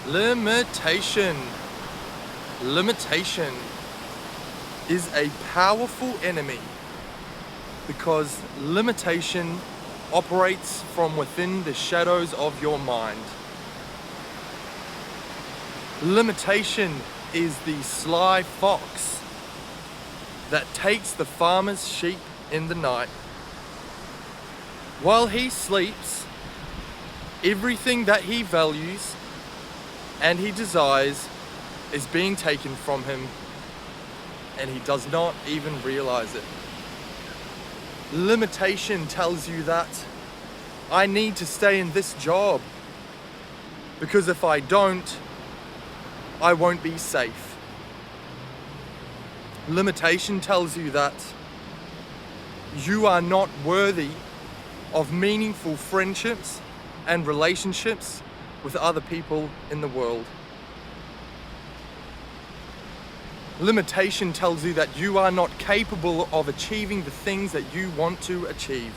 Limitation. Limitation is a powerful enemy because limitation operates from within the shadows of your mind. Limitation is the sly fox that takes the farmer's sheep in the night. While he sleeps, everything that he values and he desires is being taken from him, and he does not even realize it. Limitation tells you that I need to stay in this job because if I don't, I won't be safe. Limitation tells you that you are not worthy of meaningful friendships and relationships with other people in the world. Limitation tells you that you are not capable of achieving the things that you want to achieve.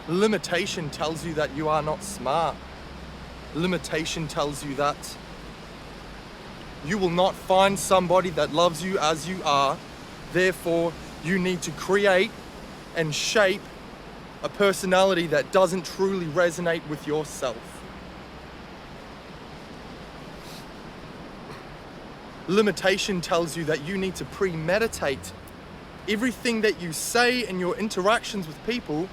Limitation tells you that you are not smart. Limitation tells you that you will not find somebody that loves you as you are. Therefore, you need to create and shape a personality that doesn't truly resonate with yourself. Limitation tells you that you need to premeditate everything that you say in your interactions with people,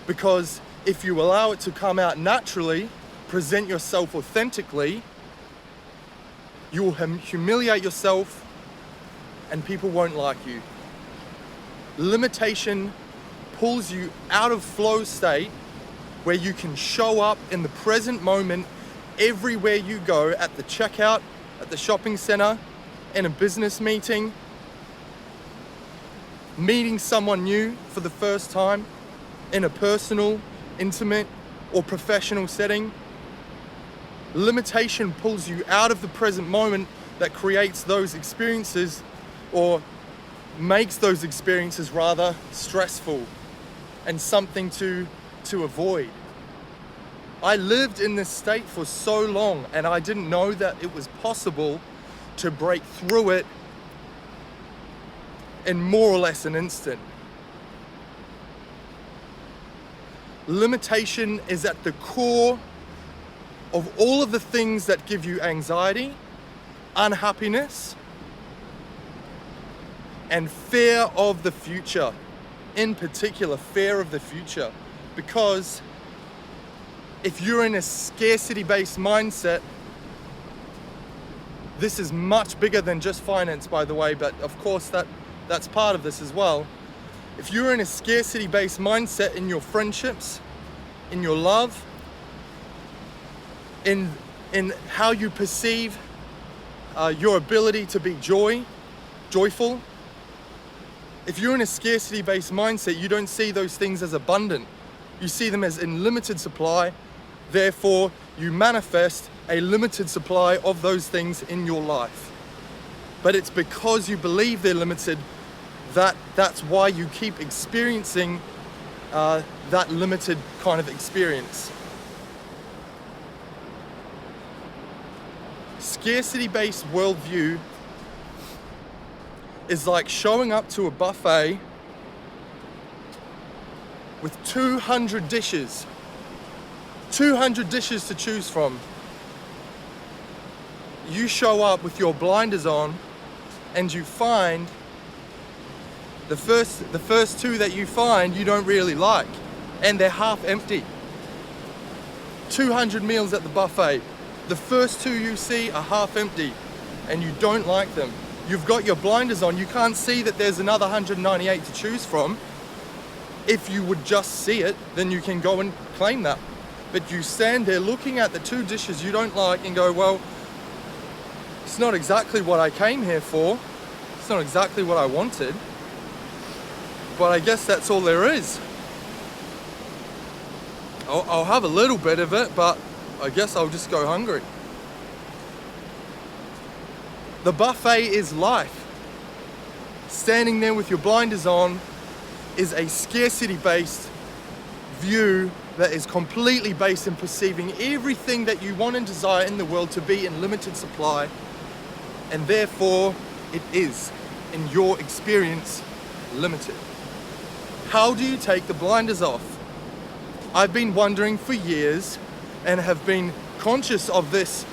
because if you allow it to come out naturally, present yourself authentically, you will humiliate yourself and people won't like you. Limitation pulls you out of flow state where you can show up in the present moment everywhere you go, at the checkout, at the shopping center, in a business meeting, meeting someone new for the first time, in a personal, intimate, or professional setting. Limitation pulls you out of the present moment that creates those experiences, or makes those experiences rather stressful and something to avoid. I lived in this state for so long and I didn't know that it was possible to break through it in more or less an instant. Limitation is at the core of all of the things that give you anxiety, unhappiness, and fear of the future. In particular, fear of the future. Because if you're in a scarcity-based mindset, this is much bigger than just finance, by the way, but of course that's part of this as well. If you're in a scarcity-based mindset in your friendships, in your love, in how you perceive your ability to be joyful, if you're in a scarcity-based mindset, you don't see those things as abundant. You see them as in limited supply. Therefore, you manifest a limited supply of those things in your life. But it's because you believe they're limited that's why you keep experiencing that limited kind of experience. Scarcity-based worldview is like showing up to a buffet with 200 dishes to choose from. You show up with your blinders on and you find the first two that you find you don't really like, and they're half empty. 200 meals at the buffet. The first two you see are half empty and you don't like them. You've got your blinders on, you can't see that there's another 198 to choose from. If you would just see it, then you can go and claim that. But you stand there looking at the two dishes you don't like and go, well, it's not exactly what I came here for. It's not exactly what I wanted. But I guess that's all there is. I'll have a little bit of it, but I guess I'll just go hungry. The buffet is life. Standing there with your blinders on is a scarcity-based view that is completely based in perceiving everything that you want and desire in the world to be in limited supply, and therefore it is, in your experience, limited. How do you take the blinders off? I've been wondering for years and have been conscious of this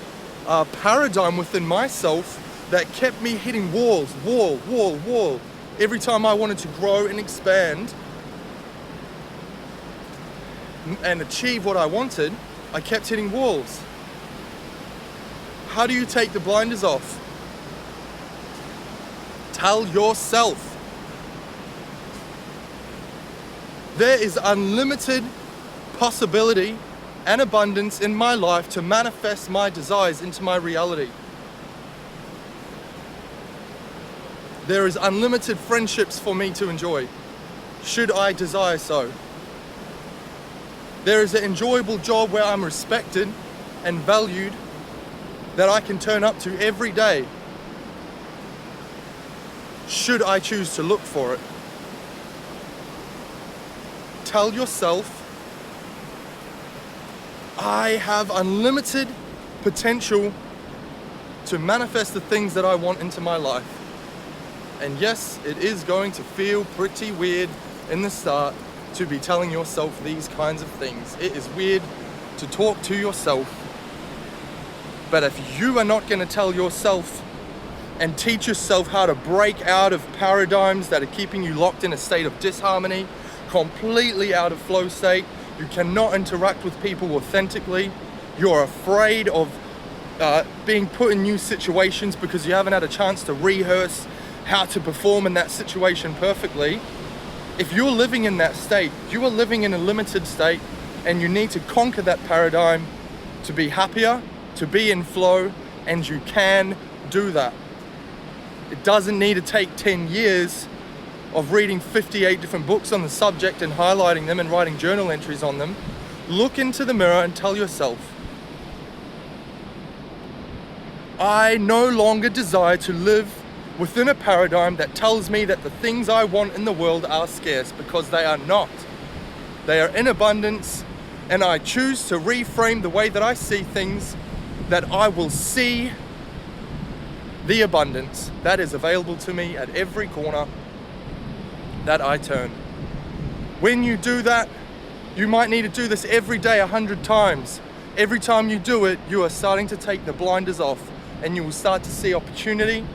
paradigm within myself that kept me hitting wall, every time I wanted to grow and expand and achieve what I wanted. I kept hitting walls. How do you take the blinders off? Tell yourself there is unlimited possibility and abundance in my life to manifest my desires into my reality. There is unlimited friendships for me to enjoy, should I desire so. There is an enjoyable job where I'm respected and valued that I can turn up to every day, should I choose to look for it. Tell yourself, I have unlimited potential to manifest the things that I want into my life. And yes, it is going to feel pretty weird in the start to be telling yourself these kinds of things. It is weird to talk to yourself. But if you are not going to tell yourself and teach yourself how to break out of paradigms that are keeping you locked in a state of disharmony, completely out of flow state, you cannot interact with people authentically, you're afraid of being put in new situations because you haven't had a chance to rehearse how to perform in that situation perfectly. If you're living in that state, you are living in a limited state, and you need to conquer that paradigm to be happier, to be in flow, and you can do that. It doesn't need to take 10 years of reading 58 different books on the subject and highlighting them and writing journal entries on them. Look into the mirror and tell yourself, I no longer desire to live within a paradigm that tells me that the things I want in the world are scarce, because they are not. They are in abundance, and I choose to reframe the way that I see things, that I will see the abundance that is available to me at every corner that I turn. When you do that, you might need to do this every day 100 times. Every time you do it, you are starting to take the blinders off, and you will start to see opportunity,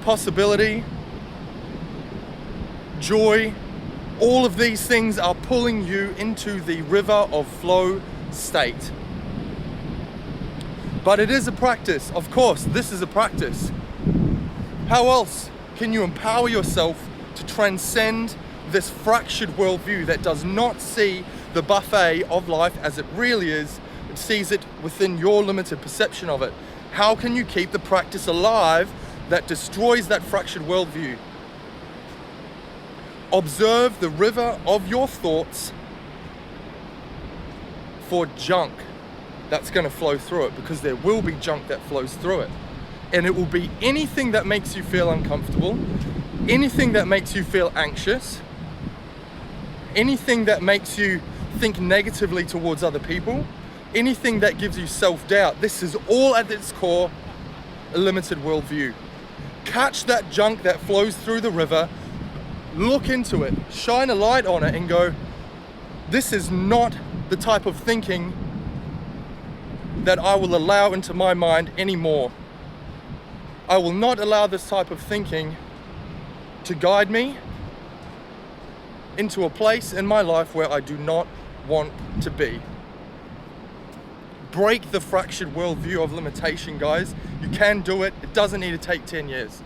possibility, joy. All of these things are pulling you into the river of flow state. But it is a practice. Of course, this is a practice. How else can you empower yourself to transcend this fractured worldview that does not see the buffet of life as it really is? It sees it within your limited perception of it. How can you keep the practice alive that destroys that fractured worldview? Observe the river of your thoughts for junk that's going to flow through it, because there will be junk that flows through it. And it will be anything that makes you feel uncomfortable, anything that makes you feel anxious, anything that makes you think negatively towards other people, anything that gives you self-doubt. This is all at its core a limited worldview. Catch that junk that flows through the river, look into it, shine a light on it, and go, this is not the type of thinking that I will allow into my mind anymore. I will not allow this type of thinking to guide me into a place in my life where I do not want to be. Break the fractured worldview of limitation, guys. You can do it. It doesn't need to take 10 years.